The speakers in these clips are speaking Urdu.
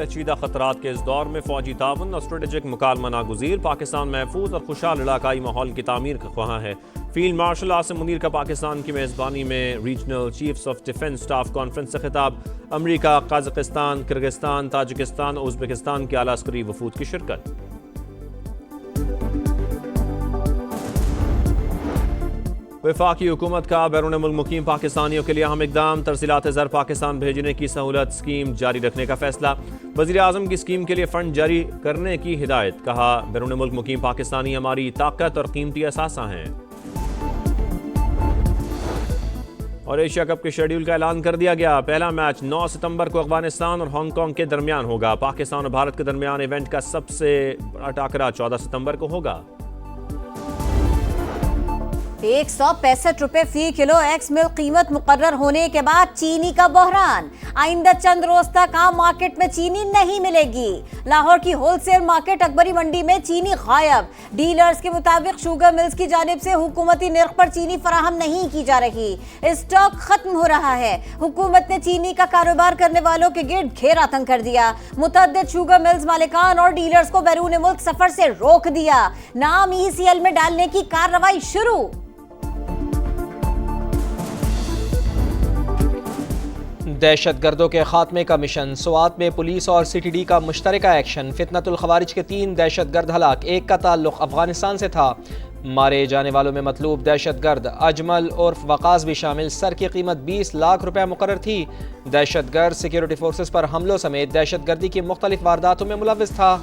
پیچیدہ خطرات کے اس دور میں فوجی تعاون اور اسٹریٹجک مکالمہ ناگزیر، پاکستان محفوظ اور خوشحال علاقائی ماحول کی تعمیر کا خواہاں ہے۔ فیلڈ مارشل عاصم منیر کا پاکستان کی میزبانی میں regional chiefs of defence staff conference سے خطاب، امریکہ، قازقستان، کرغزستان، تاجکستان اور ازبکستان کے اعلیٰ عسکری وفود کی شرکت۔ وفاقی حکومت کا بیرون ملک مقیم پاکستانیوں کے لیے اہم اقدام، ترسیلات زر پاکستان بھیجنے کی سہولت اسکیم جاری رکھنے کا فیصلہ، وزیر اعظم کی اسکیم کے لیے فنڈ جاری کرنے کی ہدایت، کہا بیرون ملک مقیم پاکستانی ہماری طاقت اور قیمتی اثاثہ ہیں۔ اور ایشیا کپ کے شیڈول کا اعلان کر دیا گیا، پہلا میچ 9 ستمبر کو افغانستان اور ہانگ کانگ کے درمیان ہوگا، پاکستان اور بھارت کے درمیان ایونٹ کا سب سے بڑا ٹاکرا 14 ستمبر کو ہوگا۔ 165 روپے فی کلو ایکس مل قیمت مقرر ہونے کے بعد چینی کا بحران، آئندہ چند روز تک عام مارکیٹ میں چینی نہیں ملے گی۔ لاہور کی ہول سیل مارکیٹ اکبری منڈی میں چینی غائب، ڈیلرز کے مطابق شوگر ملز کی جانب سے حکومتی نرخ پر چینی فراہم نہیں کی جا رہی، اسٹاک ختم ہو رہا ہے۔ حکومت نے چینی کا کاروبار کرنے والوں کے گرد گھیرا تنگ کر دیا، متعدد شوگر ملز مالکان اور ڈیلرز کو بیرون ملک سفر سے روک دیا، نام ECL میں ڈالنے کی کارروائی شروع۔ دہشت گردوں کے خاتمے کا مشن، سوات میں پولیس اور CTD کا مشترکہ ایکشن، فتنۃ الخوارج کے 3 دہشت گرد ہلاک، ایک کا تعلق افغانستان سے تھا۔ مارے جانے والوں میں مطلوب دہشت گرد اجمل عرف وقاص بھی شامل، سر کی قیمت 20 لاکھ روپے مقرر تھی۔ دہشت گرد سیکیورٹی فورسز پر حملوں سمیت دہشت گردی کی مختلف وارداتوں میں ملوث تھا۔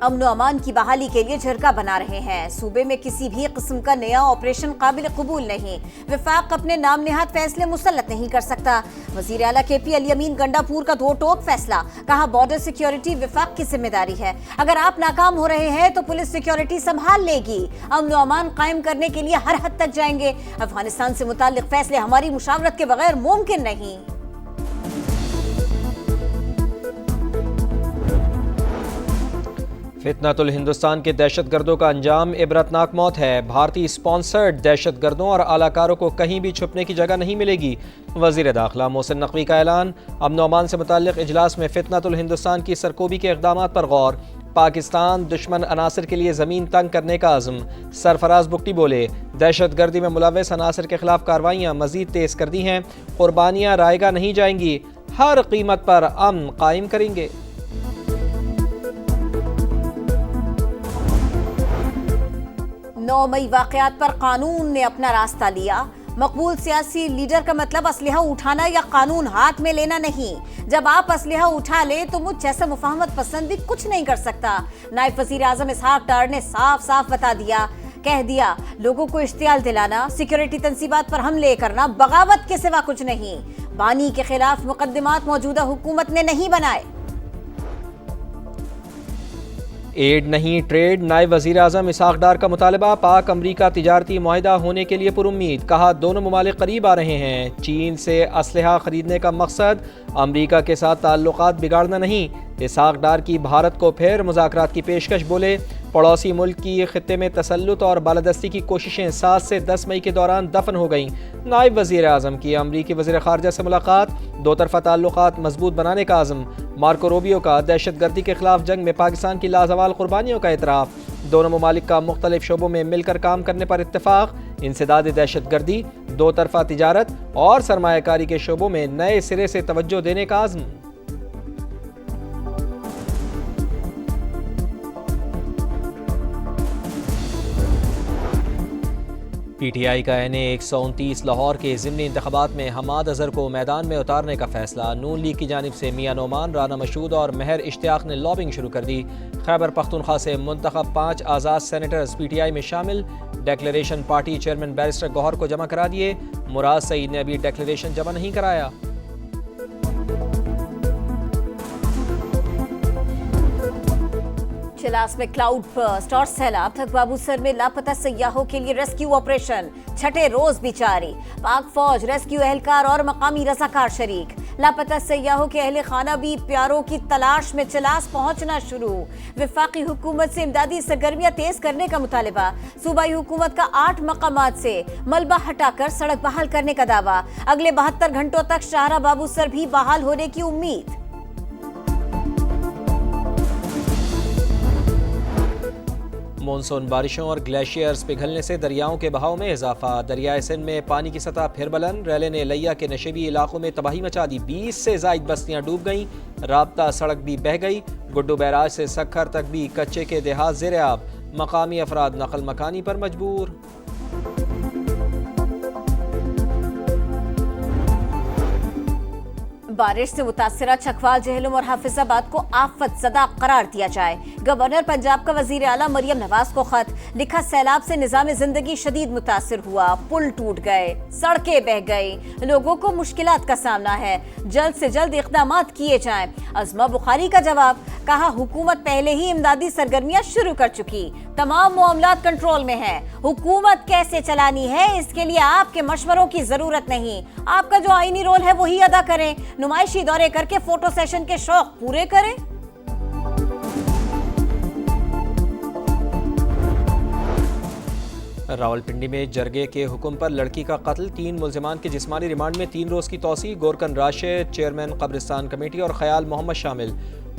امن و امان کی بحالی کے لیے جھرکا بنا رہے ہیں، صوبے میں کسی بھی قسم کا نیا آپریشن قابل قبول نہیں، وفاق اپنے نام نہاد فیصلے مسلط نہیں کر سکتا۔ وزیر اعلیٰ KP علی امین گنڈا پور کا دو ٹوک فیصلہ، کہا بارڈر سیکیورٹی وفاق کی ذمہ داری ہے، اگر آپ ناکام ہو رہے ہیں تو پولیس سیکیورٹی سنبھال لے گی، امن و امان قائم کرنے کے لیے ہر حد تک جائیں گے، افغانستان سے متعلق فیصلے ہماری مشاورت کے بغیر ممکن نہیں۔ فتنۃ الہندوستان کے دہشت گردوں کا انجام عبرتناک موت ہے، بھارتی اسپانسرڈ دہشت گردوں اور اعلی کاروں کو کہیں بھی چھپنے کی جگہ نہیں ملے گی، وزیر داخلہ محسن نقوی کا اعلان۔ امن و امان سے متعلق اجلاس میں فتنۃ الہندوستان کی سرکوبی کے اقدامات پر غور، پاکستان دشمن عناصر کے لیے زمین تنگ کرنے کا عزم، سرفراز بگٹی بولے دہشت گردی میں ملوث عناصر کے خلاف کارروائیاں مزید تیز کر دی ہیں، قربانیاں رائیگاں نہیں جائیں گی، ہر قیمت پر امن قائم کریں گے۔ 9 مئی واقعات پر قانون نے اپنا راستہ لیا، مقبول سیاسی لیڈر کا مطلب اسلحہ اٹھانا یا قانون ہاتھ میں لینا نہیں، جب آپ اسلحہ اٹھا لیں تو مجھ جیسا مفاہمت پسند بھی کچھ نہیں کر سکتا۔ نائب وزیر اعظم اسحاق ڈار نے صاف صاف کہہ دیا لوگوں کو اشتعال دلانا، سیکیورٹی تنصیبات پر حملے کرنا بغاوت کے سوا کچھ نہیں، بانی کے خلاف مقدمات موجودہ حکومت نے نہیں بنائے۔ ایڈ نہیں ٹریڈ، نائب وزیر اعظم اسحاق ڈار کا مطالبہ، پاک امریکہ تجارتی معاہدہ ہونے کے لیے پرامید، کہا دونوں ممالک قریب آ رہے ہیں، چین سے اسلحہ خریدنے کا مقصد امریکہ کے ساتھ تعلقات بگاڑنا نہیں۔ اسحاق ڈار کی بھارت کو پھر مذاکرات کی پیشکش، بولے پڑوسی ملک کی خطے میں تسلط اور بالادستی کی کوششیں 7 سے 10 مئی کے دوران دفن ہو گئیں۔ نائب وزیر اعظم کی امریکی وزیر خارجہ سے ملاقات، دو طرفہ تعلقات مضبوط بنانے کا عزم، مارکو روبیو کا دہشت گردی کے خلاف جنگ میں پاکستان کی لازوال قربانیوں کا اعتراف، دونوں ممالک کا مختلف شعبوں میں مل کر کام کرنے پر اتفاق، انسداد دہشت گردی، دو طرفہ تجارت اور سرمایہ کاری کے شعبوں میں نئے سرے سے توجہ دینے کا عزم۔ PTI کا NA129 لاہور کے ضمنی انتخابات میں حماد اظہر کو میدان میں اتارنے کا فیصلہ، نون لیگ کی جانب سے میاں نعمان، رانا مشہود اور مہر اشتیاق نے لابنگ شروع کر دی۔ خیبر پختونخوا سے منتخب 5 آزاد سینیٹرز PTI میں شامل، ڈیکلیریشن پارٹی چیئرمین بیرسٹر گوہر کو جمع کرا دیے، مراد سعید نے ابھی ڈیکلیریشن جمع نہیں کرایا۔ چلاس میں کلاؤڈ برسٹ اور سیلاب، تھک بابو سر میں لاپتہ سیاحوں کے لیے ریسکیو آپریشن، چھٹے روز بھی جاری، پاک فوج، ریسکیو اہلکار اور مقامی رضاکار شریک، لاپتہ سیاحوں کے اہل خانہ بھی پیاروں کی تلاش میں چلاس پہنچنا شروع. وفاقی حکومت سے امدادی سرگرمیاں تیز کرنے کا مطالبہ. صوبائی حکومت کا 8 مقامات سے ملبہ ہٹا کر سڑک بحال کرنے کا دعویٰ. اگلے 72 گھنٹوں تک شاہراہ بابو سر بھی بحال ہونے کی امید. مونسون بارشوں اور گلیشیئرز پگھلنے سے دریاؤں کے بہاؤ میں اضافہ. دریائے سندھ میں پانی کی سطح پھر بلند. ریلے نے لیا کے نشیبی علاقوں میں تباہی مچا دی. 20 سے زائد بستیاں ڈوب گئیں. رابطہ سڑک بھی بہہ گئی. گڈو بیراج سے سکھر تک بھی کچے کے دیہات زیر آب. مقامی افراد نقل مکانی پر مجبور. بارش سے متاثرہ چھکوال، جہلم اور حافظ آباد کو آفت زدہ قرار دیا جائے. گورنر پنجاب کا وزیر اعلیٰ مریم نواز کو خط لکھا. سیلاب سے نظام زندگی شدید متاثر ہوا. پل ٹوٹ گئے، سڑکیں بہہ گئی، لوگوں کو مشکلات کا سامنا ہے. جلد سے جلد اقدامات کیے جائیں. عظمہ بخاری کا جواب. کہا حکومت پہلے ہی امدادی سرگرمیاں شروع کر چکی. تمام معاملات کنٹرول میں ہیں. حکومت کیسے چلانی ہے اس کے لیے آپ کے مشوروں کی ضرورت نہیں. آپ کا جو آئینی رول ہے وہی ادا کریں. نمائشی دورے کر کے فوٹو سیشن کے شوق پورے کریں. راولپنڈی میں جرگے کے حکم پر لڑکی کا قتل. 3 ملزمان کے جسمانی ریمانڈ میں 3 روز کی توسیع. گورکن راشد، چیئرمین قبرستان کمیٹی اور خیال محمد شامل.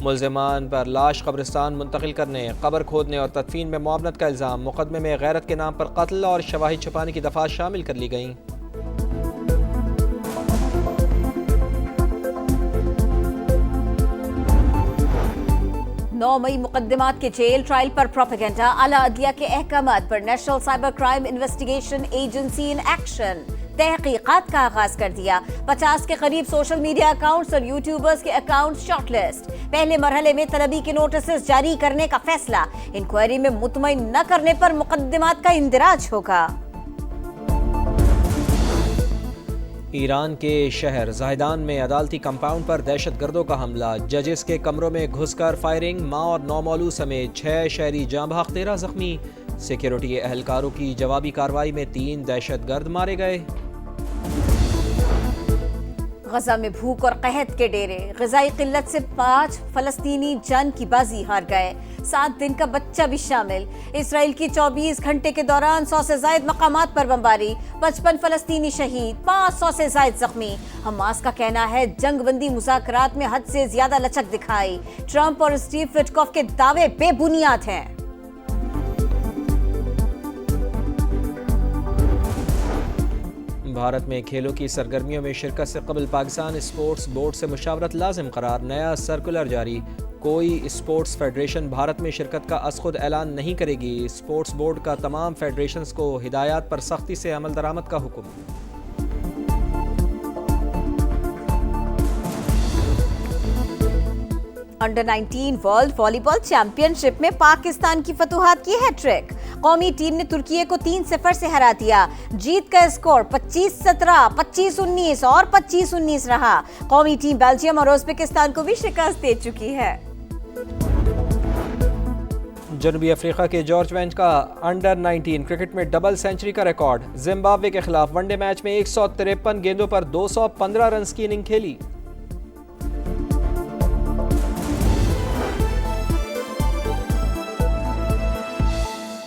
ملزمان پر لاش قبرستان منتقل کرنے، قبر کھودنے اور تدفین میں معاونت کا الزام. مقدمے میں غیرت کے نام پر قتل اور شواہد چھپانے کی دفعات شامل کر لی گئیں. مئی مقدمات کے جیل ٹرائل پر پروپیگنڈا. اعلیٰ عدلیہ کے احکامات پر national cyber crime investigation agency in action. تحقیقات کا آغاز کر دیا. 50 کے قریب سوشل میڈیا اکاؤنٹس اور یوٹیوبرز کے اکاؤنٹس شارٹ لسٹ. پہلے مرحلے میں طلبی کے نوٹسز جاری کرنے کا فیصلہ. انکوائری میں مطمئن نہ کرنے پر مقدمات کا اندراج ہوگا. ایران کے شہر زاہدان میں عدالتی کمپاؤنڈ پر دہشت گردوں کا حملہ. ججز کے کمروں میں گھس کر فائرنگ. ماں اور 9 مولود سمیت 6 شہری جاں بحق، 13 زخمی. سیکیورٹی اہلکاروں کی جوابی کارروائی میں 3 دہشت گرد مارے گئے. غزہ میں بھوک اور قحط کے ڈیرے. غذائی قلت سے 5 فلسطینی جان کی بازی ہار گئے. 7 دن کا بچہ بھی شامل. اسرائیل کی 24 گھنٹے کے دوران 100 سے زائد مقامات پر بمباری. 55 فلسطینی شہید، 500 سے زائد زخمی. حماس کا کہنا ہے جنگ بندی مذاکرات میں حد سے زیادہ لچک دکھائی. ٹرمپ اور اسٹیو وٹکوف کے دعوے بے بنیاد ہیں. بھارت میں کھیلوں کی سرگرمیوں میں شرکت سے قبل پاکستان اسپورٹس بورڈ سے مشاورت لازم قرار. نیا سرکولر جاری. کوئی اسپورٹس فیڈریشن بھارت میں شرکت کا از خود اعلان نہیں کرے گی. اسپورٹس بورڈ کا تمام فیڈریشنز کو ہدایات پر سختی سے عمل درآمد کا حکم. انڈر 19 ورلڈ والی بال چیمپئن شپ میں پاکستان کی فتوحات کی ہیٹ ٹرک. قومی ٹیم نے ترکی کو 3-0 سے ہرا دیا. جیت کا اسکور 25-17، 25-19 اور 25-19 رہا. قومی ٹیم بیلجیم اور ازبکستان کو بھی شکست دے چکی ہے. جنوبی افریقہ کے جارج وینٹ کا انڈر 19 کرکٹ میں ڈبل سینچری کا ریکارڈ. زمبابوے کے خلاف ون ڈے میچ میں 153 گیندوں پر 215 رنز کی اننگ کھیلی.